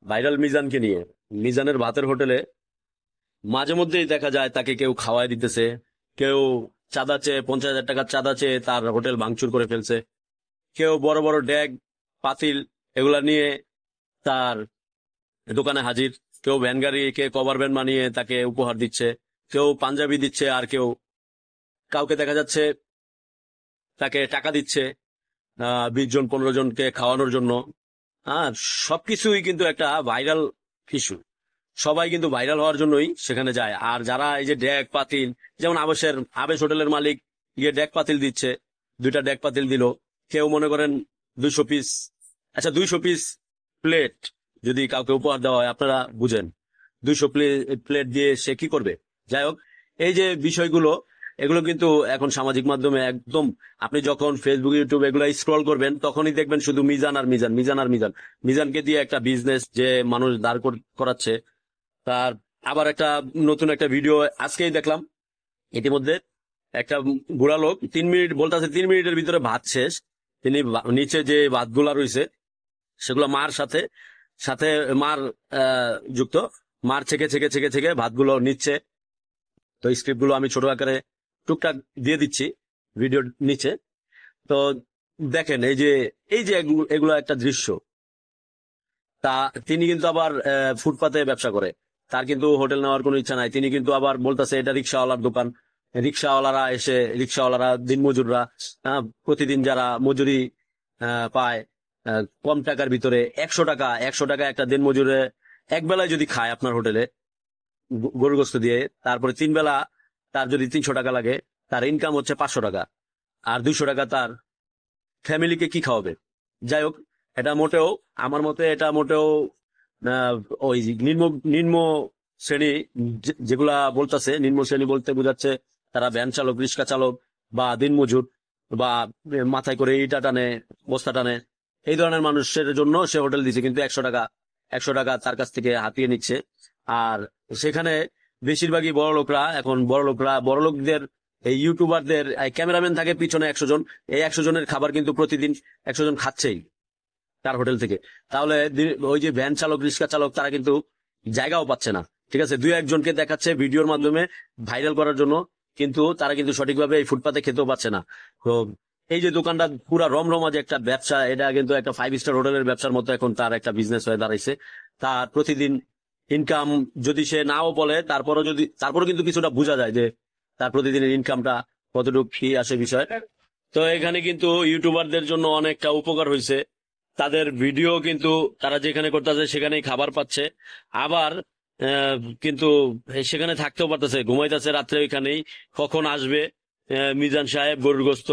Viral মিজানকে নিয়ে। মিজানের ভাতের হোটেলে মাঝে মধ্যেই দেখা যায় তাকে কেউ খাওয়াই দিতেছে, কেউ চাঁদা চেয়ে 50,000 টাকার চাঁদা চেয়ে তার হোটেল ভাঙচুর করে ফেলছে, কেউ বড় বড় ড্যাগ পাতিল এগুলা নিয়ে তার দোকানে হাজির, কেউ ভ্যান গাড়িকে কভার ভ্যান বানিয়ে তাকে উপহার দিচ্ছে, কেউ পাঞ্জাবি দিচ্ছে, আর কেউ কাউকে দেখা যাচ্ছে তাকে টাকা দিচ্ছে 20 জন 15 জনকে খাওয়ানোর জন্য। আর সবকিছুই কিন্তু একটা ভাইরাল ইস্যু। সবাই কিন্তু ভাইরাল হওয়ার জন্যই সেখানে যায়। আর যারা এই যে ডেক পাতিল, যেমন আবেশ হোটেলের মালিক গিয়ে ডেক পাতিল দিচ্ছে, 2টা ডেক পাতিল দিল, কেউ মনে করেন 200 পিস, আচ্ছা 200 পিস প্লেট যদি কাউকে উপহার দেওয়া হয়, আপনারা বুঝেন 200 প্লেট দিয়ে সে কি করবে। যাই হোক, এই যে বিষয়গুলো, এগুলো কিন্তু এখন সামাজিক মাধ্যমে একদম, আপনি যখন ফেসবুক ইউটিউব এগুলো স্ক্রল করবেন তখনই দেখবেন শুধু মিজান আর মিজান, মিজান আর মিজান। মিজানকে দিয়ে একটা বিজনেস যে মানুষ দাঁড় করাচ্ছে। তার আবার একটা নতুন একটা ভিডিও আজকেই দেখলাম, ইতিমধ্যে একটা বুড়া লোক 3 মিনিট বলতেছে, 3 মিনিটের ভিতরে ভাত শেষ। তিনি নিচে যে ভাতগুলা রয়েছে সেগুলো মার সাথে সাথে মার যুক্ত, মার ছেকে ছেকে ছেকে ছেকে ভাতগুলো নিচ্ছে। তো স্ক্রিপ্ট গুলো আমি ছোট আকারে টুকটাক দিয়ে দিচ্ছি ভিডিও নিচে। তো দেখেন এই যে এগুলো একটা দৃশ্য। তা তিনি কিন্তু আবার ফুটপাতে ব্যবসা করে, তার কিন্তু হোটেল নেওয়ার কোনো ইচ্ছা নাই। তিনি কিন্তু আবার বলতেছে এটা রিক্সাওয়ালার দোকান। রিক্সাওয়ালারা দিনমজুররা, প্রতিদিন যারা মজুরি পায় কম টাকার ভিতরে, 100 টাকা 100 টাকা একটা দিনমজুরে এক বেলায় যদি খায় আপনার হোটেলে গরুর গোস্ত দিয়ে, তারপরে 3 বেলা তার যদি 300 টাকা লাগে, তার ইনকাম হচ্ছে 500 টাকা। আর 200 টাকা তার ফ্যামিলিকে কি খাওয়াবে? যাই হোক, এটা মোটেও, আমার মতে এটা মোটেও আহ, ওই যে নিম্ন নিম্ন শ্রেণী, যেগুলা বলতেছে নিম্ন শ্রেণী বলতে বোঝাচ্ছে তারা ভ্যান চালক, রিক্সা চালক, বা দিনমজুর, বা মাথায় করে ইটা টানে, বস্তা টানে, এই ধরনের মানুষের জন্য সে হোটেল দিচ্ছে। কিন্তু 100 টাকা 100 টাকা তার কাছ থেকে হাতিয়ে নিচ্ছে। আর সেখানে বেশিরভাগই বড় লোকরা, এখন বড় লোকদের, এই ইউটিউবারদের ক্যামেরাম্যান থাকে পিছনে 100 জন। এই 100 জনের খাবার কিন্তু প্রতিদিন 100 জন খাচ্ছেই তার হোটেল থেকে। তাহলে ওই যে ভ্যান চালক, রিক্সা চালক, তারা কিন্তু জায়গাও পাচ্ছে না। ঠিক আছে, 2-1 জনকে দেখাচ্ছে ভিডিওর মাধ্যমে ভাইরাল করার জন্য, কিন্তু তারা কিন্তু সঠিকভাবে এই ফুটপাতে খেতেও পাচ্ছে না। তো এই যে দোকানটা পুরা রমরমা যে একটা ব্যবসা, এটা কিন্তু একটা 5 স্টার হোটেলের ব্যবসার মতো এখন তার একটা বিজনেস হয়ে দাঁড়াইছে। তার প্রতিদিন ইনকাম যদি সে নাও বলে, তারপরও কিন্তু কিছুটা বোঝা যায় যে তার প্রতিদিনের ইনকামটা কতটুকু কি আসে বিষয়। তো এখানে কিন্তু ইউটিউবারদের জন্য অনেকটা উপকার হয়েছে। তাদের ভিডিও কিন্তু তারা যেখানে করতেছে সেখানেই খাবার পাচ্ছে। আবার কিন্তু সেখানে থাকতেও পারতেছে, ঘুমাইতেছে রাত্রে ওইখানেই। কখন আসবে মিজান সাহেব গরুর গোস্ত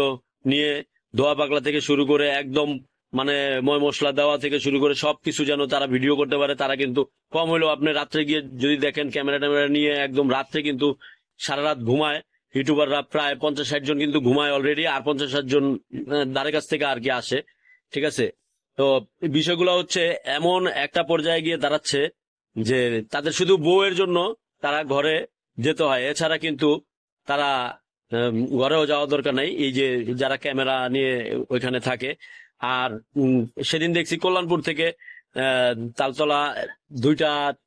নিয়ে, ধোয়া পাকলা থেকে শুরু করে একদম মানে ময় মশলা দেওয়া থেকে শুরু করে সবকিছু যেন তারা ভিডিও করতে পারে। তারা কিন্তু কম হলেও আপনি রাত্রে গিয়ে যদি দেখেন ক্যামেরা ট্যামেরা নিয়ে, একদম রাত্রে কিন্তু সারা রাত ঘুমায় ইউটিউবাররা। প্রায় 50-60 জন কিন্তু ঘুমায় অলরেডি, আর 50-60 জন দ্বারের কাছ থেকে আর কি আসে। ঠিক আছে, তো এই বিষয়গুলো হচ্ছে এমন একটা পর্যায়ে গিয়ে দাঁড়াচ্ছে যে তাদের শুধু বউয়ের জন্য তারা ঘরে যেতে হয়, এছাড়া কিন্তু তারা ঘরেও যাওয়া দরকার নাই, এই যে যারা ক্যামেরা নিয়ে ওইখানে থাকে। আর সেদিন দেখছি কল্যাণপুর থেকে তালতলা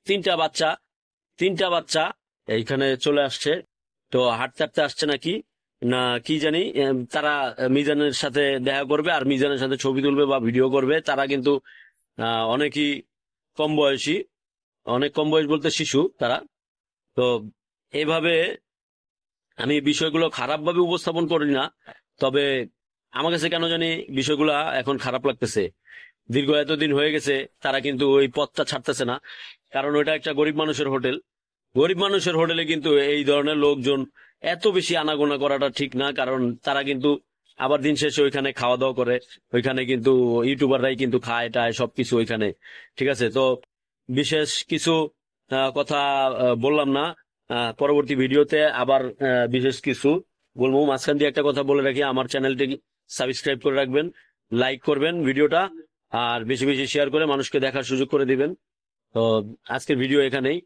3টা বাচ্চা এইখানে চলে আসছে। তো হাঁটতে হাঁটতে আসছে নাকি না কি জানি, তারা মিজানের সাথে দেখা করবে আর মিজানের সাথে ছবি তুলবে বা ভিডিও করবে। তারা কিন্তু অনেকই কম বয়সী, অনেক কম বয়স বলতে শিশু তারা। তো এইভাবে আমি বিষয়গুলো খারাপ ভাবে উপস্থাপন করি না, তবে আমার কাছে কেন জানি বিষয়গুলা এখন খারাপ লাগতেছে। দীর্ঘ এতদিন হয়ে গেছে তারা কিন্তু ওই পথটা ছাড়তেছে না, কারণ ওইটা একটা গরিব মানুষের হোটেল। গরিব মানুষের হোটেলে কিন্তু এই ধরনের লোকজন এত বেশি আনাগোনা করাটা ঠিক না, কারণ তারা কিন্তু আবার দিন শেষে ওইখানে খাওয়া দাওয়া করে, ওইখানে কিন্তু ইউটিউবাররাই কিন্তু খায় টায় সবকিছু ওইখানে। ঠিক আছে, তো বিশেষ কিছু কথা বললাম না, পরবর্তী ভিডিওতে আবার বিশেষ কিছু বলবো। মাঝখান দিয়ে একটা কথা বলে রাখি, আমার চ্যানেলটি সাবস্ক্রাইব করে রাখবেন, লাইক করবেন ভিডিওটা, আর বেশি বেশি শেয়ার করে মানুষকে দেখার সুযোগ করে দিবেন। তো আজকের ভিডিও এখানেই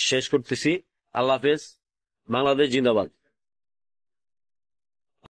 শেষ করতেছি। আল্লাহ হাফেজ। বাংলাদেশ জিন্দাবাদ।